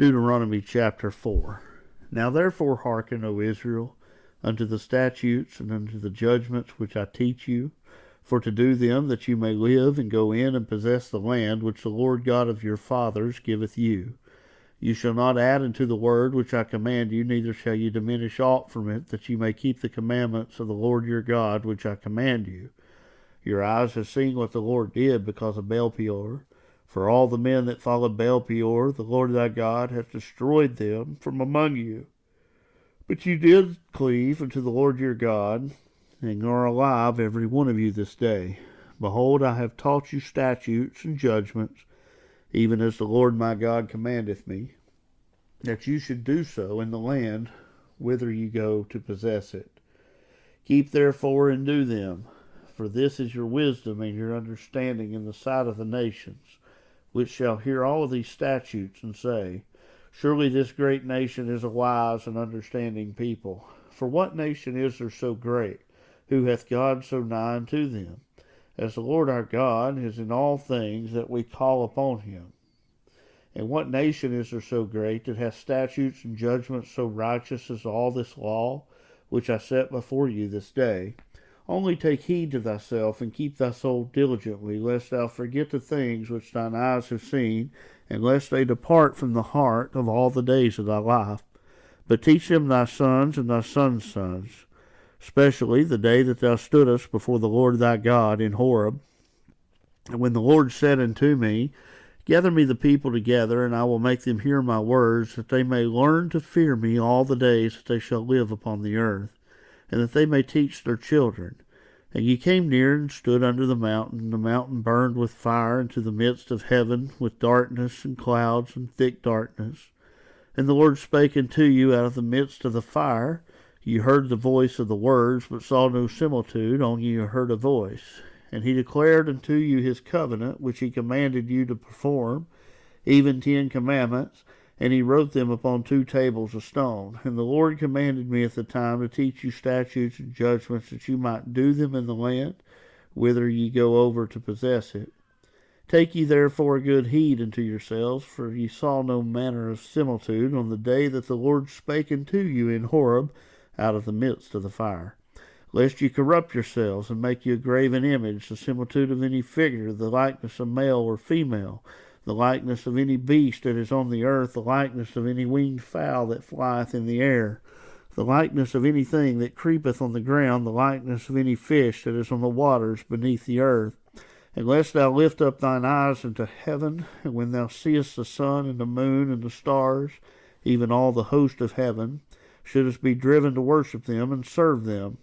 Deuteronomy chapter 4. Now therefore hearken, O Israel, unto the statutes and unto the judgments which I teach you, for to do them, that you may live and go in and possess the land which the Lord God of your fathers giveth you. You shall not add unto the word which I command you, neither shall you diminish aught from it, that you may keep the commandments of the Lord your God which I command you. Your eyes have seen what the Lord did because of Baal-peor. For all the men that followed Baal-peor, the Lord thy God hath destroyed them from among you. But you did cleave unto the Lord your God, and are alive every one of you this day. Behold, I have taught you statutes and judgments, even as the Lord my God commandeth me, that you should do so in the land whither you go to possess it. Keep therefore and do them, for this is your wisdom and your understanding in the sight of the nations, which shall hear all of these statutes and say, Surely this great nation is a wise and understanding people. For what nation is there so great, who hath God so nigh unto them, as the Lord our God is in all things that we call upon him? And what nation is there so great, that hath statutes and judgments so righteous as all this law, which I set before you this day? Only take heed to thyself, and keep thy soul diligently, lest thou forget the things which thine eyes have seen, and lest they depart from the heart of all the days of thy life. But teach them thy sons and thy sons' sons, especially the day that thou stoodest before the Lord thy God in Horeb. And when the Lord said unto me, Gather me the people together, and I will make them hear my words, that they may learn to fear me all the days that they shall live upon the earth, and that they may teach their children. And ye came near and stood under the mountain, and the mountain burned with fire into the midst of heaven, with darkness and clouds and thick darkness. And the Lord spake unto you out of the midst of the fire. Ye heard the voice of the words, but saw no similitude, only ye heard a voice. And he declared unto you his covenant, which he commanded you to perform, even 10 commandments, and he wrote them upon 2 tables of stone. And the Lord commanded me at the time to teach you statutes and judgments, that you might do them in the land whither ye go over to possess it. Take ye therefore good heed unto yourselves, for ye saw no manner of similitude on the day that the Lord spake unto you in Horeb out of the midst of the fire. Lest ye corrupt yourselves, and make you a graven image, the similitude of any figure, the likeness of male or female, the likeness of any beast that is on the earth, the likeness of any winged fowl that flieth in the air, the likeness of anything that creepeth on the ground, the likeness of any fish that is on the waters beneath the earth. And lest thou lift up thine eyes into heaven, and when thou seest the sun and the moon and the stars, even all the host of heaven, shouldest be driven to worship them and serve them,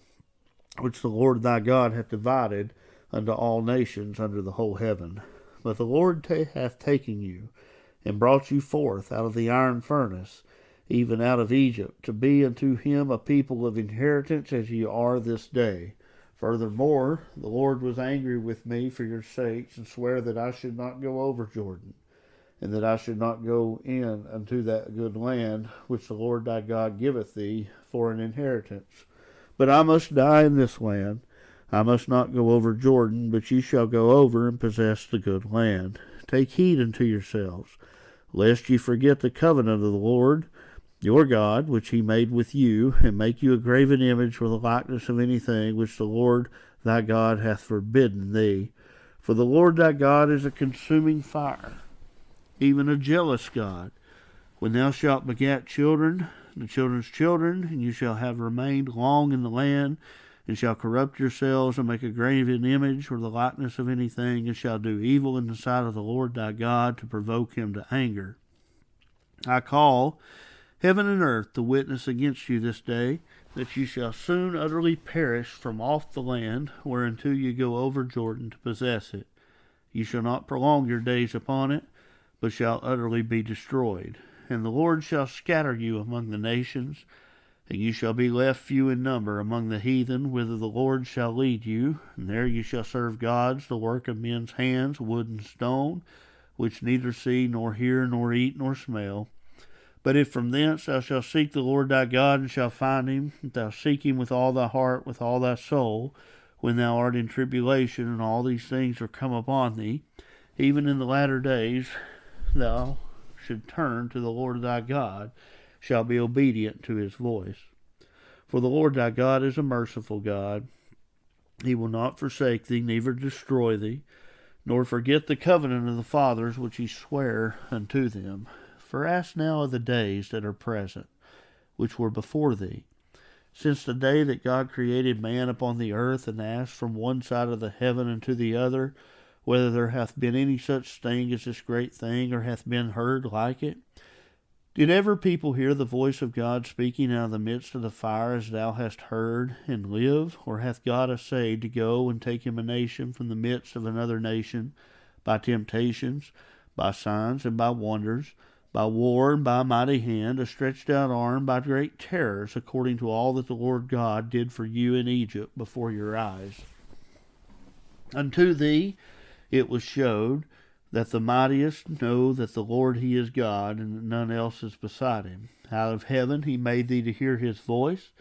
which the Lord thy God hath divided unto all nations under the whole heaven. But the Lord hath taken you, and brought you forth out of the iron furnace, even out of Egypt, to be unto him a people of inheritance, as ye are this day. Furthermore, the Lord was angry with me for your sakes, and sware that I should not go over Jordan, and that I should not go in unto that good land which the Lord thy God giveth thee for an inheritance. But I must die in this land. I must not go over Jordan, but ye shall go over and possess the good land. Take heed unto yourselves, lest ye forget the covenant of the Lord your God, which he made with you, and make you a graven image or the likeness of anything which the Lord thy God hath forbidden thee. For the Lord thy God is a consuming fire, even a jealous God. When thou shalt begat children, the children's children, and you shall have remained long in the land, and shall corrupt yourselves, and make a graven image or the likeness of anything, and shall do evil in the sight of the Lord thy God, to provoke him to anger. I call heaven and earth to witness against you this day, that you shall soon utterly perish from off the land, whereunto you go over Jordan to possess it. You shall not prolong your days upon it, but shall utterly be destroyed. And the Lord shall scatter you among the nations, and you shall be left few in number among the heathen, whither the Lord shall lead you. And there you shall serve gods, the work of men's hands, wood and stone, which neither see, nor hear, nor eat, nor smell. But if from thence thou shalt seek the Lord thy God, and shalt find him, if thou seek him with all thy heart, with all thy soul, when thou art in tribulation, and all these things are come upon thee, even in the latter days, thou should turn to the Lord thy God, shall be obedient to his voice. For the Lord thy God is a merciful God. He will not forsake thee, neither destroy thee, nor forget the covenant of the fathers which he sware unto them. For ask now of the days that are present, which were before thee, since the day that God created man upon the earth, and asked from one side of the heaven unto the other, whether there hath been any such thing as this great thing, or hath been heard like it? Did ever people hear the voice of God speaking out of the midst of the fire, as thou hast heard, and live? Or hath God essayed to go and take him a nation from the midst of another nation, by temptations, by signs, and by wonders, by war and by mighty hand, a stretched out arm, by great terrors, according to all that the Lord God did for you in Egypt before your eyes? Unto thee it was showed that the mightiest know that the Lord he is God, and that none else is beside him. Out of heaven he made thee to hear his voice,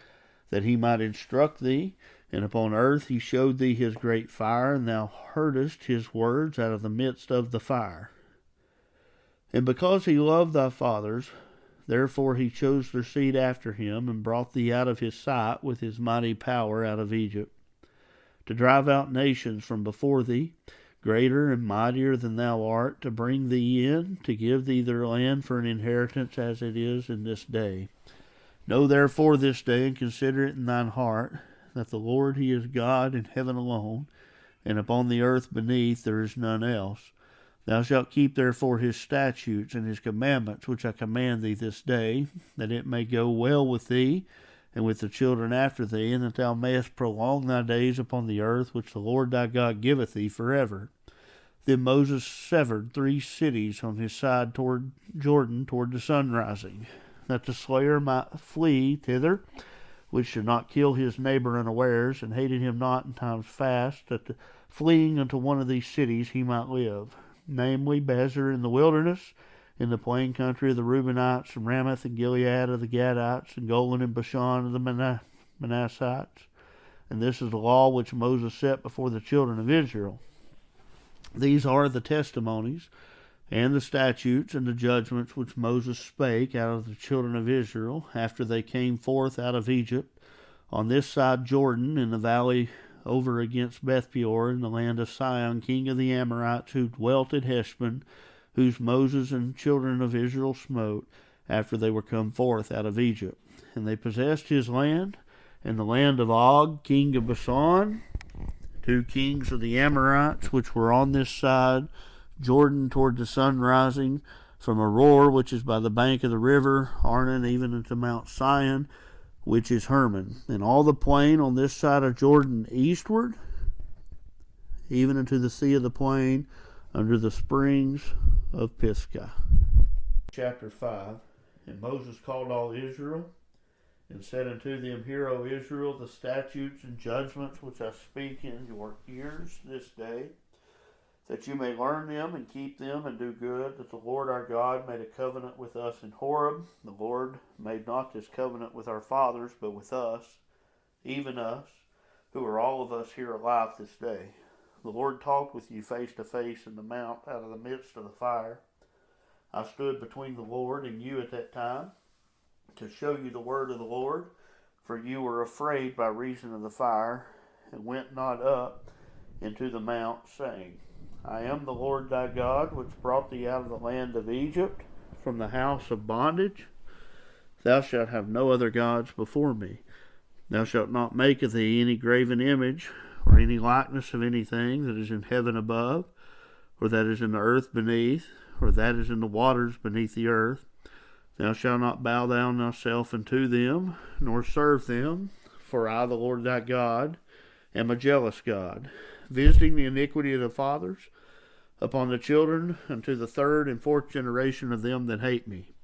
that he might instruct thee, and upon earth he showed thee his great fire, and thou heardest his words out of the midst of the fire. And because he loved thy fathers, therefore he chose their seed after him, and brought thee out of his sight with his mighty power out of Egypt, to drive out nations from before thee, greater and mightier than thou art, to bring thee in, to give thee their land for an inheritance, as it is in this day. Know therefore this day, and consider it in thine heart, that the Lord he is God in heaven alone, and upon the earth beneath there is none else. Thou shalt keep therefore his statutes and his commandments, which I command thee this day, that it may go well with thee, and with the children after thee, and that thou mayest prolong thy days upon the earth, which the Lord thy God giveth thee forever. Then Moses severed 3 cities on his side toward Jordan, toward the sun rising, that the slayer might flee thither, which should not kill his neighbor unawares, and hated him not in times fast, that fleeing unto one of these cities he might live, namely Bezer in the wilderness, in the plain country of the Reubenites, and Ramoth and Gilead of the Gadites, and Golan and Bashan of the Manassites. And this is the law which Moses set before the children of Israel. These are the testimonies, and the statutes, and the judgments which Moses spake out of the children of Israel, after they came forth out of Egypt, on this side Jordan, in the valley over against Beth-peor, in the land of Sihon, king of the Amorites, who dwelt at Heshbon, whose Moses and children of Israel smote, after they were come forth out of Egypt. And they possessed his land, and the land of Og, king of Bashan, 2 kings of the Amorites, which were on this side Jordan toward the sun rising, from Aroer, which is by the bank of the river Arnon, even unto Mount Sion, which is Hermon, and all the plain on this side of Jordan eastward, even unto the sea of the plain, under the springs of Pisgah. Chapter 5. And Moses called all Israel, and said unto them, Hear, O Israel, the statutes and judgments which I speak in your ears this day, that you may learn them and keep them and do good, that the Lord our God made a covenant with us in Horeb. The Lord made not this covenant with our fathers, but with us, even us, who are all of us here alive this day. The Lord talked with you face to face in the mount out of the midst of the fire. I stood between the Lord and you at that time, to show you the word of the Lord, for you were afraid by reason of the fire, and went not up into the mount, saying, I am the Lord thy God, which brought thee out of the land of Egypt, from the house of bondage. Thou shalt have no other gods before me. Thou shalt not make of thee any graven image, or any likeness of anything that is in heaven above, or that is in the earth beneath, or that is in the waters beneath the earth. Thou shalt not bow down thyself unto them, nor serve them, for I, the Lord thy God, am a jealous God, visiting the iniquity of the fathers upon the children unto the 3rd and 4th generation of them that hate me,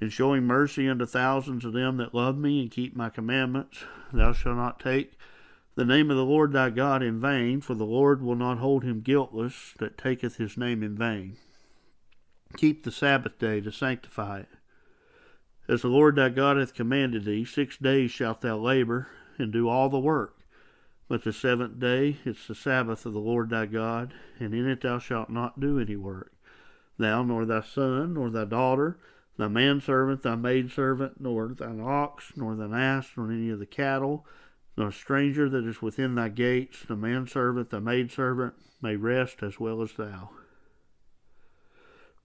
and showing mercy unto thousands of them that love me and keep my commandments. Thou shalt not take the name of the Lord thy God in vain, for the Lord will not hold him guiltless that taketh his name in vain. Keep the Sabbath day to sanctify it. As the Lord thy God hath commanded thee, 6 days shalt thou labor, and do all the work. But the 7th day is the Sabbath of the Lord thy God, and in it thou shalt not do any work. thou, nor thy son, nor thy daughter, thy manservant, thy maidservant, nor thine ox, nor thine ass, nor any of the cattle, nor a stranger that is within thy gates, the manservant, thy maidservant, may rest as well as thou.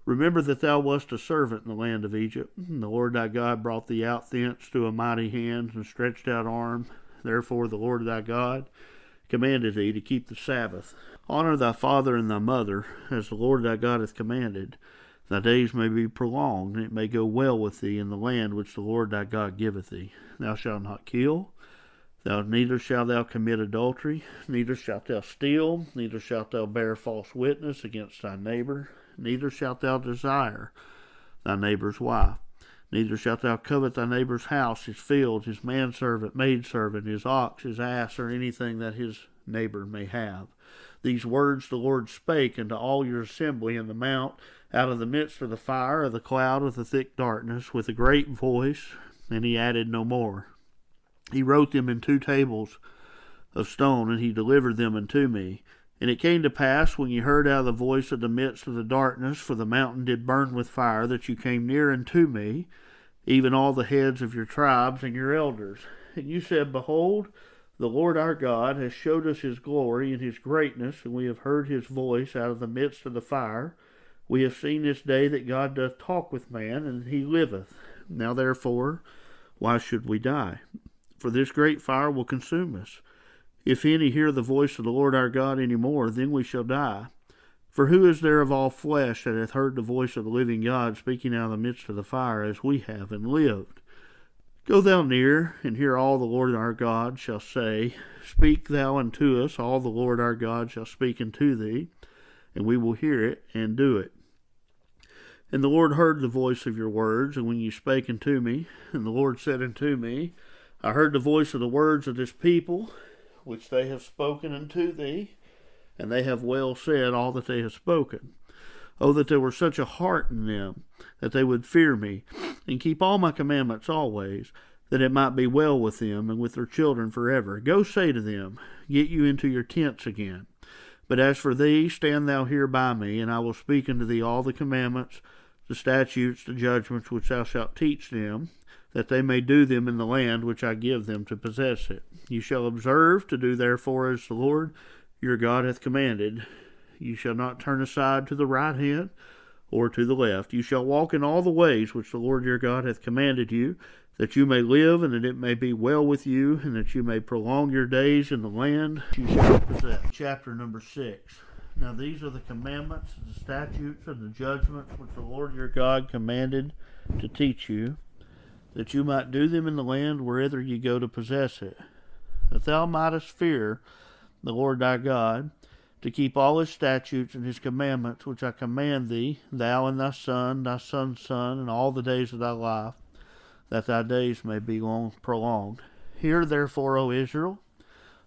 Remember that thou wast a servant in the land of Egypt, and the Lord thy God brought thee out thence to a mighty hand and stretched out arm. Therefore the Lord thy God commanded thee to keep the Sabbath. Honor thy father and thy mother, as the Lord thy God hath commanded. Thy days may be prolonged, and it may go well with thee in the land which the Lord thy God giveth thee. Thou shalt not kill, neither shalt thou commit adultery, neither shalt thou steal, neither shalt thou bear false witness against thy neighbor, neither shalt thou desire thy neighbor's wife. Neither shalt thou covet thy neighbor's house, his field, his manservant, maidservant, his ox, his ass, or anything that his neighbor may have. These words the Lord spake unto all your assembly in the mount, out of the midst of the fire, of the cloud, of the thick darkness, with a great voice, and he added no more. He wrote them in 2 tables of stone, and he delivered them unto me. And it came to pass, when ye heard out of the voice of the midst of the darkness, for the mountain did burn with fire, that you came near unto me, even all the heads of your tribes and your elders. And you said, Behold, the Lord our God has showed us his glory and his greatness, and we have heard his voice out of the midst of the fire. We have seen this day that God doth talk with man, and he liveth. Now therefore, why should we die? For this great fire will consume us. If any hear the voice of the Lord our God any more, then we shall die. For who is there of all flesh that hath heard the voice of the living God speaking out of the midst of the fire, as we have, and lived? Go thou near, and hear all the Lord our God shall say. Speak thou unto us, all the Lord our God shall speak unto thee, and we will hear it, and do it. And the Lord heard the voice of your words, and when you spake unto me, and the Lord said unto me, I heard the voice of the words of this people, which they have spoken unto thee, and they have well said all that they have spoken. Oh, that there were such a heart in them, that they would fear me, and keep all my commandments always, that it might be well with them and with their children forever. Go say to them, Get you into your tents again. But as for thee, stand thou here by me, and I will speak unto thee all the commandments, the statutes, the judgments which thou shalt teach them, that they may do them in the land which I give them to possess it. You shall observe to do therefore as the Lord your God hath commanded. You shall not turn aside to the right hand or to the left. You shall walk in all the ways which the Lord your God hath commanded you, that you may live, and that it may be well with you, and that you may prolong your days in the land you shall possess. Chapter number 6. Now these are the commandments, the statutes, and the judgments which the Lord your God commanded to teach you, that you might do them in the land wherever ye go to possess it, that thou mightest fear the Lord thy God, to keep all his statutes and his commandments which I command thee, thou and thy son's son, and all the days of thy life, that thy days may be long prolonged. Hear therefore, O Israel,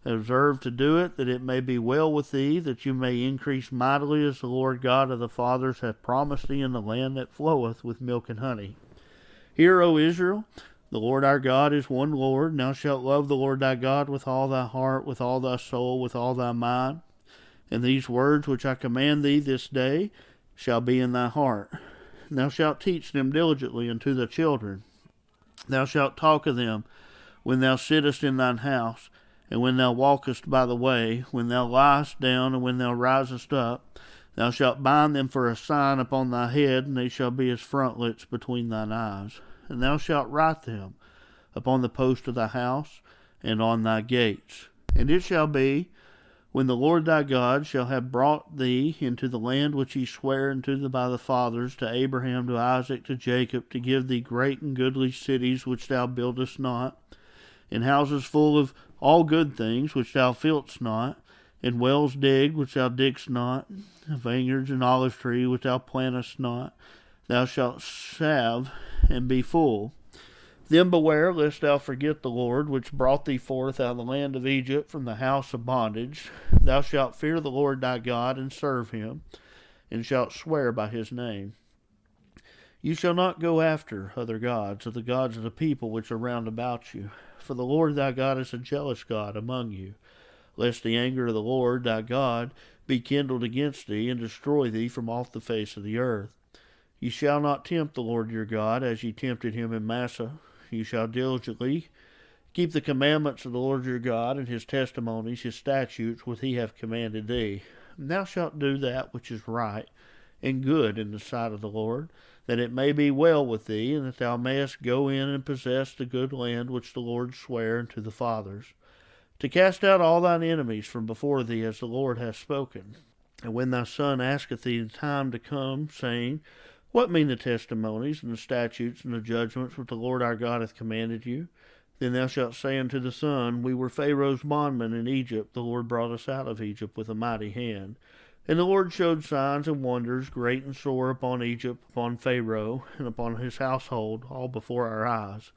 observe to do it, that it may be well with thee, that you may increase mightily, as the Lord God of the fathers hath promised thee, in the land that floweth with milk and honey. Hear, O Israel, the Lord our God is one Lord, and thou shalt love the Lord thy God with all thy heart, with all thy soul, with all thy mind. And these words which I command thee this day shall be in thy heart. And thou shalt teach them diligently unto thy children. Thou shalt talk of them when thou sittest in thine house, and when thou walkest by the way, when thou liest down, and when thou risest up. Thou shalt bind them for a sign upon thy head, and they shall be as frontlets between thine eyes. And thou shalt write them upon the post of thy house, and on thy gates. And it shall be, when the Lord thy God shall have brought thee into the land which he sware unto thee by the fathers, to Abraham, to Isaac, to Jacob, to give thee great and goodly cities which thou buildest not, and houses full of all good things which thou fillest not, and wells digged which thou diggest not, vineyards and olive tree which thou plantest not, thou shalt have and be full. Then beware lest thou forget the Lord, which brought thee forth out of the land of Egypt from the house of bondage. Thou shalt fear the Lord thy God, and serve him, and shalt swear by his name. You shall not go after other gods, or the gods of the people which are round about you, for the Lord thy God is a jealous God among you, lest the anger of the Lord thy God be kindled against thee, and destroy thee from off the face of the earth. Ye shall not tempt the Lord your God, as ye tempted him in Massah. Ye shall diligently keep the commandments of the Lord your God, and his testimonies, his statutes, which he hath commanded thee. And thou shalt do that which is right and good in the sight of the Lord, that it may be well with thee, and that thou mayest go in and possess the good land which the Lord sware unto the fathers, to cast out all thine enemies from before thee, as the Lord hath spoken. And when thy son asketh thee in time to come, saying, What mean the testimonies, and the statutes, and the judgments which the Lord our God hath commanded you? Then thou shalt say unto the son, We were Pharaoh's bondmen in Egypt. The Lord brought us out of Egypt with a mighty hand. And the Lord showed signs and wonders, great and sore, upon Egypt, upon Pharaoh, and upon his household, all before our eyes.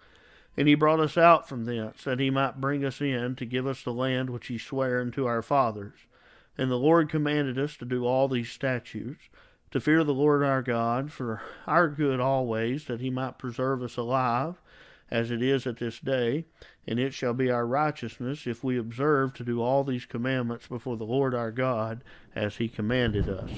And he brought us out from thence, that he might bring us in, to give us the land which he sware unto our fathers. And the Lord commanded us to do all these statutes, to fear the Lord our God, for our good always, that he might preserve us alive, as it is at this day. And it shall be our righteousness, if we observe to do all these commandments before the Lord our God, as he commanded us.